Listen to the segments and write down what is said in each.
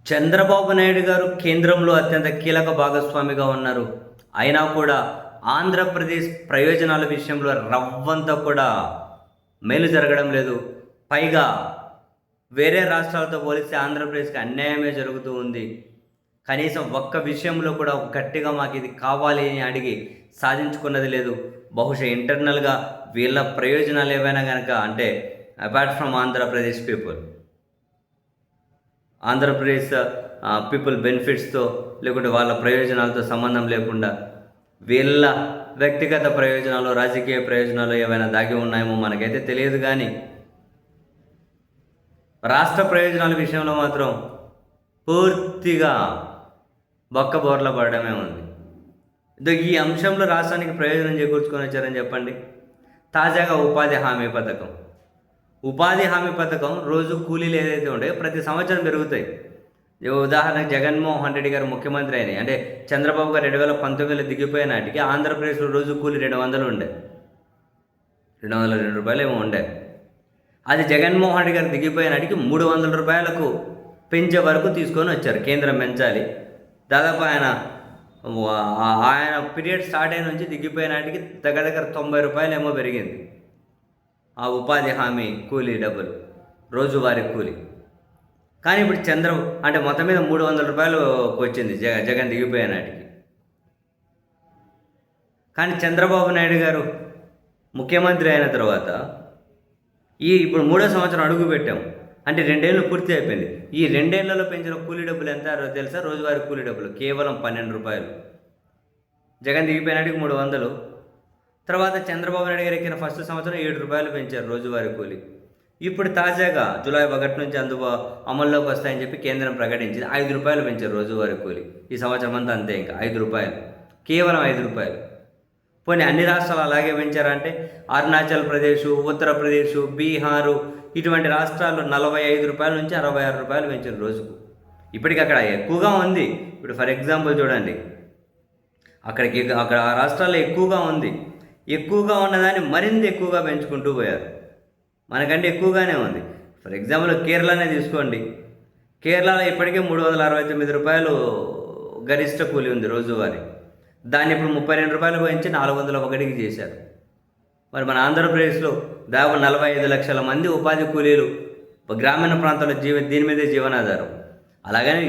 చంద్రబాబు నాయుడు గారు కేంద్రంలో అత్యంత కీలక భాగస్వామిగా ఉన్నారు. అయినా కూడా ఆంధ్రప్రదేశ్ ప్రయోజనాల విషయంలో రవ్వంతా కూడా మేలు జరగడం లేదు. పైగా వేరే రాష్ట్రాలతో పోలిస్తే ఆంధ్రప్రదేశ్కి అన్యాయమే జరుగుతూ ఉంది. కనీసం ఒక్క విషయంలో కూడా గట్టిగా మాకు ఇది కావాలి అని అడిగి సాధించుకున్నది లేదు. బహుశా ఇంటర్నల్గా వీళ్ళ ప్రయోజనాలు ఏవైనా కనుక అంటే అపార్ట్ ఫ్రమ్ ఆంధ్రప్రదేశ్ పీపుల్ బెనిఫిట్స్తో లేకుంటే వాళ్ళ ప్రయోజనాలతో సంబంధం లేకుండా వీళ్ళ వ్యక్తిగత ప్రయోజనాలు, రాజకీయ ప్రయోజనాలు ఏమైనా దాగి ఉన్నాయేమో మనకైతే తెలియదు. కానీ రాష్ట్ర ప్రయోజనాల విషయంలో మాత్రం పూర్తిగా బొక్కబోర్ల పడడమే ఉంది. ఈ అంశంలో రాష్ట్రానికి ప్రయోజనం చేకూర్చుకొని వచ్చారని చెప్పండి. తాజాగా ఉపాధి హామీ పథకం రోజు కూలీలు ఏదైతే ఉంటాయో ప్రతి సంవత్సరం పెరుగుతాయి. ఉదాహరణకు జగన్మోహన్ రెడ్డి గారు ముఖ్యమంత్రి అయినాయి అంటే చంద్రబాబు గారు 2019లో దిగిపోయే నాటికి ఆంధ్రప్రదేశ్లో రోజు కూలీ 202 రూపాయలు ఏమో ఉండే. అది జగన్మోహన్ రెడ్డి గారు దిగిపోయే నాటికి 300 రూపాయలకు పెంచే వరకు తీసుకొని వచ్చారు. కేంద్రం పెంచాలి. దాదాపు ఆయన పీరియడ్ స్టార్ట్ అయిన నుంచి దిగిపోయే నాటికి దగ్గర 90 రూపాయలు ఏమో పెరిగింది ఆ ఉపాధి హామీ కూలీ డబ్బులు, రోజువారీ కూలీ. కానీ ఇప్పుడు అంటే మొత్తం మీద 300 రూపాయలు వచ్చింది జగన్ దిగిపోయే నాటికి. కానీ చంద్రబాబు నాయుడు గారు ముఖ్యమంత్రి అయిన తర్వాత ఇప్పుడు 3వ సంవత్సరం అడుగు పెట్టాము అంటే 2 ఏళ్ళు పూర్తి అయిపోయింది. ఈ 2 ఏళ్లలో పెంచిన కూలీ డబ్బులు ఎంత తెలుసా? రోజువారీ కూలీ డబ్బులు కేవలం 12 రూపాయలు. జగన్ దిగిపోయినాటికి 300. తర్వాత చంద్రబాబు నాయుడు గారు ఎక్కిన ఫస్ట్ సంవత్సరం 7 రూపాయలు పెంచారు రోజువారీ కూలీ. ఇప్పుడు తాజాగా జూలై 1 నుంచి అమల్లోకి వస్తాయని చెప్పి కేంద్రం ప్రకటించింది. 5 రూపాయలు పెంచారు రోజువారీ కూలీ. ఈ సంవత్సరం అంతా అంతే, ఇంకా 5 రూపాయలు, కేవలం 5 రూపాయలు. పోనీ అన్ని రాష్ట్రాలు అలాగే పెంచారంటే అరుణాచల్ ప్రదేశ్, ఉత్తరప్రదేశ్, బీహారు ఇటువంటి రాష్ట్రాల్లో 45 రూపాయల నుంచి 66 రూపాయలు పెంచారు రోజుకు. ఇప్పటికి అక్కడ ఎక్కువగా ఉంది. ఇప్పుడు ఫర్ ఎగ్జాంపుల్ చూడండి, అక్కడ ఆ రాష్ట్రాల్లో ఎక్కువగా ఉంది. ఎక్కువగా ఉన్నదాన్ని మరింత ఎక్కువగా పెంచుకుంటూ పోయారు. మనకంటే ఎక్కువగానే ఉంది. ఫర్ ఎగ్జాంపుల్ కేరళనే తీసుకోండి. కేరళలో ఇప్పటికే 369 రూపాయలు గరిష్ట కూలీ ఉంది రోజువారీ. దాన్ని ఇప్పుడు 32 రూపాయలు పెంచి 401కి చేశారు. మరి మన ఆంధ్రప్రదేశ్లో దాదాపు 45 లక్షల మంది ఉపాధి కూలీలు గ్రామీణ ప్రాంతాల్లో దీని మీదే జీవనాధారం. అలాగని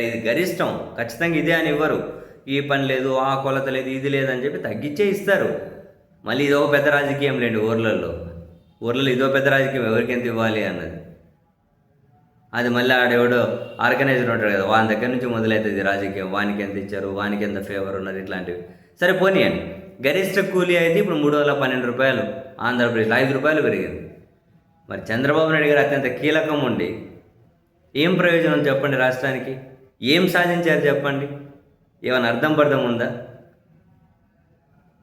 ఇది గరిష్టం, ఖచ్చితంగా ఇదే అని ఇవ్వరు. ఈ పని లేదు, ఆ కొలత లేదు, ఇది లేదని చెప్పి తగ్గించే ఇస్తారు. మళ్ళీ ఇదో పెద్ద రాజకీయం లేండి. ఊర్లలో ఇదో పెద్ద రాజకీయం, ఎవరికి ఎంత ఇవ్వాలి అన్నది. అది మళ్ళీ ఆడెవడో ఆర్గనైజర్ ఉంటాడు కదా, వాని దగ్గర నుంచి మొదలవుతుంది రాజకీయం. వానికి ఎంత ఇచ్చారు, వానికి ఎంత ఫేవర్ ఉన్నది, ఇట్లాంటివి. సరే పోనీయండి. గరిష్ట కూలీ అయితే ఇప్పుడు 312 రూపాయలు, ఆంధ్రప్రదేశ్లో 5 రూపాయలు పెరిగింది. మరి చంద్రబాబు నాయుడు గారు అత్యంత కీలకం ఉండి ఏం ప్రయోజనం చెప్పండి? రాష్ట్రానికి ఏం సాధించారు చెప్పండి? ఏమైనా అర్థం ఉందా?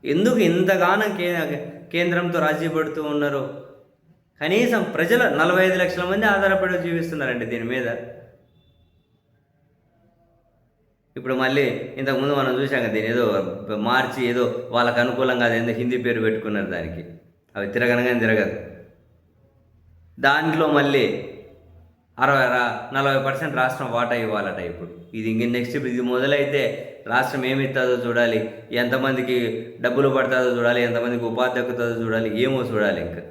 ఎందుకు ఇంతగానో కేంద్రంతో రాజీ పడుతూ ఉన్నారో? కనీసం ప్రజలు 45 లక్షల మంది ఆధారపడి జీవిస్తున్నారండి దీని మీద. ఇప్పుడు మళ్ళీ ఇంతకుముందు మనం చూసాం కదా, దీని ఏదో మార్చి ఏదో వాళ్ళకు అనుకూలంగా అదేందో హిందీ పేరు పెట్టుకున్నారు దానికి. అవి తిరగనగానే తిరగదు. దాంట్లో మళ్ళీ 40% రాష్ట్రం వాటా ఇవ్వాలట. ఇప్పుడు నెక్స్ట్ ఇది మొదలైతే రాష్ట్రం ఏమి ఇస్తుందో చూడాలి, ఎంతమందికి డబ్బులు పడుతుందో చూడాలి, ఎంతమందికి ఉపాధి దక్కుతుందో చూడాలి, ఏమో చూడాలి ఇంకా.